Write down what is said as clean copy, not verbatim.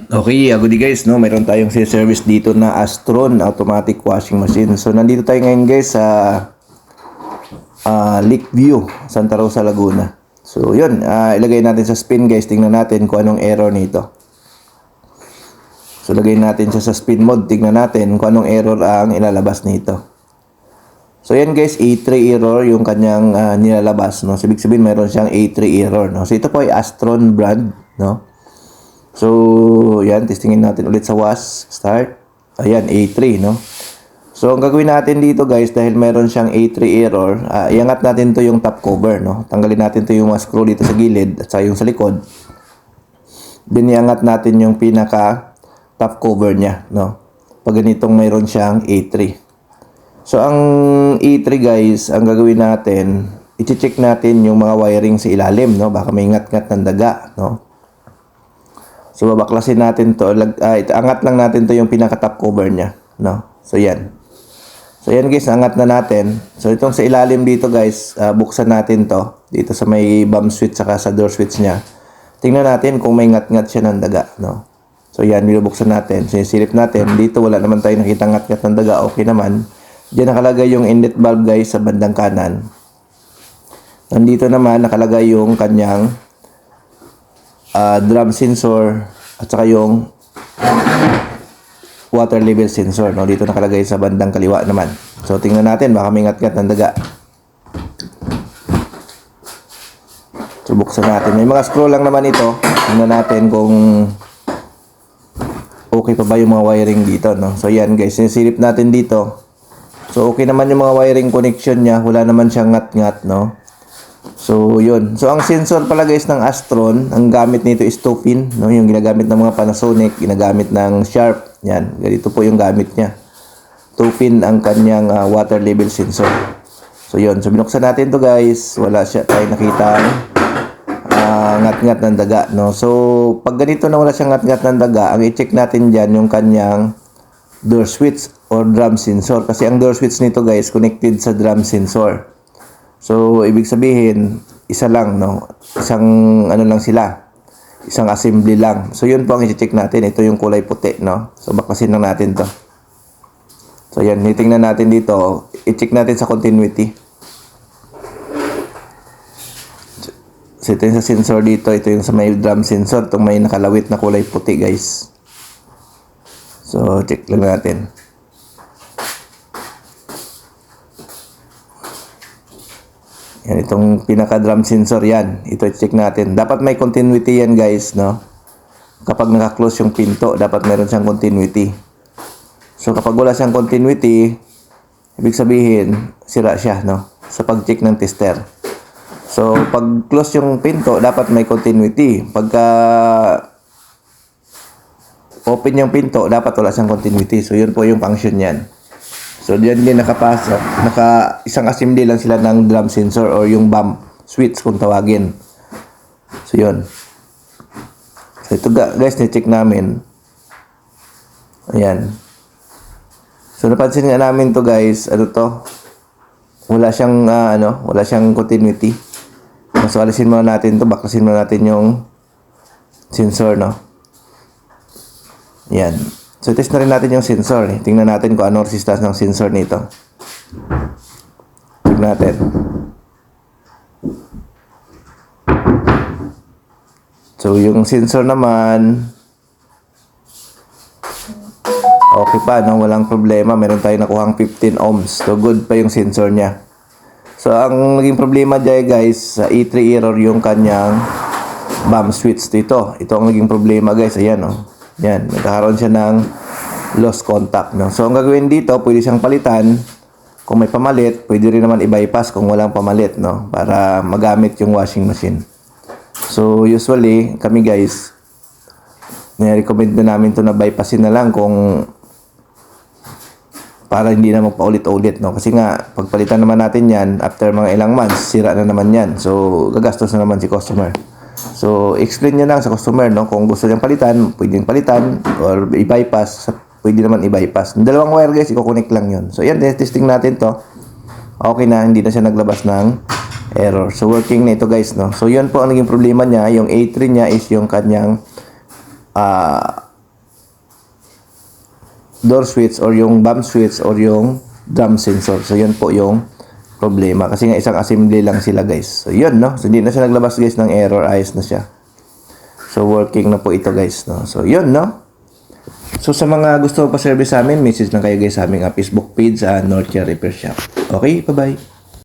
Okay, good guys, no? Mayroon tayong service dito na Astron automatic washing machine. So nandito tayo ngayon guys sa Lakeview, Santa Rosa, Laguna. So yun, ilagay natin sa spin guys. Tingnan natin kung anong error nito. So lagay natin siya sa spin mode. Tingnan natin kung anong error ang ilalabas nito. So yan guys, A3 error yung kanyang nilalabas, no? So ibig sabihin mayroon siyang A3 error, no? So ito po ay Astron brand, no? So, yan, testingin natin ulit sa wash, start. Ayan, A3, no? So, ang gagawin natin dito guys, dahil meron siyang A3 error, iangat natin to yung top cover, no? Tanggalin natin to yung mga screw dito sa gilid at sa yung sa likod. Then, iangat natin yung pinaka top cover niya, no? Pag ganitong mayroon siyang A3. So, ang A3 guys, ang gagawin natin, i-check natin yung mga wiring sa ilalim, no? Baka may ngat-ngat ng daga, no? So, babaklasin natin to. Angat lang natin to yung pinaka-top cover niya. No? So, yan. So, yan guys. Angat na natin. So, itong sa ilalim dito guys, buksan natin to. Dito sa may bump switch saka sa door switch niya. Tingnan natin kung may ngat-ngat siya ng daga. No? So, yan. Binubuksan natin. So, silip natin. Dito wala naman tayo nakita ngat-ngat ng daga. Okay naman. Diyan nakalagay yung inlet valve guys sa bandang kanan. Nandito naman nakalagay yung kanyang drum sensor at saka yung water level sensor, no? Dito nakalagay sa bandang kaliwa naman. So tingnan natin baka may ngat-ngat ng daga. So buksan natin. May mga screw lang naman ito. Tingnan natin kung okay pa ba yung mga wiring dito, no? So yan guys, silip natin dito. So okay naman yung mga wiring connection niya. Wala naman siyang ngat-ngat, no? So, yun. So, ang sensor pala guys ng Astron, ang gamit nito is 2 pin, no? Yung ginagamit ng mga Panasonic, ginagamit ng Sharp. Yan. Ganito po yung gamit niya. 2 pin ang kanyang water level sensor. So, yun. So, binuksan natin to guys. Wala siya tayo nakita ngat-ngat ng daga, no? So, pag ganito na wala siyang ngat-ngat ng daga, ang i-check natin dyan yung kanyang door switch or drum sensor. Kasi ang door switch nito guys, connected sa drum sensor. So, ibig sabihin, isa lang, no? Isang, ano lang sila. Isang assembly lang. So, yun po ang i-check natin. Ito yung kulay puti, no? So, baklasin lang natin to. So, yan. Hitingnan natin dito. I-check natin sa continuity. So, ito yung sa sensor dito. Ito yung sa may drum sensor. Itong may nakalawit na kulay puti, guys. So, check lang natin. Yan, itong pinaka-drum sensor yan. Ito check natin. Dapat may continuity yan guys, no? Kapag naka-close yung pinto, dapat meron siyang continuity. So, kapag wala siyang continuity, ibig sabihin, sira siya, no? Sa pag-check ng tester. So, pag close yung pinto, dapat may continuity. Pagka open yung pinto, dapat wala siyang continuity. So, yun po yung function yan. So, diyan din nakapasok. Isang assembly lang sila ng drum sensor or yung bump switch kung tawagin. So, yun. So, ito guys, na-check namin. Ayan. So, napansin nga namin to guys. Ano to? Wala siyang, wala siyang continuity. So, alisin muna natin to. Baklasin muna natin yung sensor, no? Ayan. So, test na rin natin yung sensor. Tingnan natin kung ano resistance ng sensor nito. Tingnan natin. So, yung sensor naman, okay pa, no? Walang problema. Meron tayong nakuhang 15 ohms. So, good pa yung sensor niya. So, ang naging problema dyan, guys, sa E3 error yung kanyang bump switch dito. Ito ang naging problema, guys. Ayan, no? Yan, nagkakaroon siya ng lost contact, no? So, ang gagawin dito, pwede siyang palitan. Kung may pamalit, pwede rin naman i-bypass kung walang pamalit, no? Para magamit yung washing machine. So, usually, kami guys, nire-recommend na namin to na bypassin na lang kung para hindi na magpaulit-ulit, no? Kasi nga, pagpalitan naman natin yan, after mga ilang months, sira na naman yan. So, gagastos na naman si customer. So, explain nyo lang sa customer, no? Kung gusto niyang palitan, pwedeng palitan or i-bypass. Pwede naman i-bypass. Dalawang wire guys, i-connect lang yun. So, yan, testing natin to. Okay na, hindi na siya naglabas ng error. So, working na ito guys, no? So, yun po ang naging problema niya. Yung A3 niya is yung kanyang door switch or yung bump switch or yung drum sensor. So, yun po yung problema. Kasi nga isang assembly lang sila guys. So, yun, no? So, hindi na siya naglabas guys ng error. Ayos na siya. So, working na po ito guys, no? So, yun, no? So, sa mga gusto pa service sa amin, message lang kayo guys sa aming Facebook page sa Northia Repair Shop. Okay, bye-bye.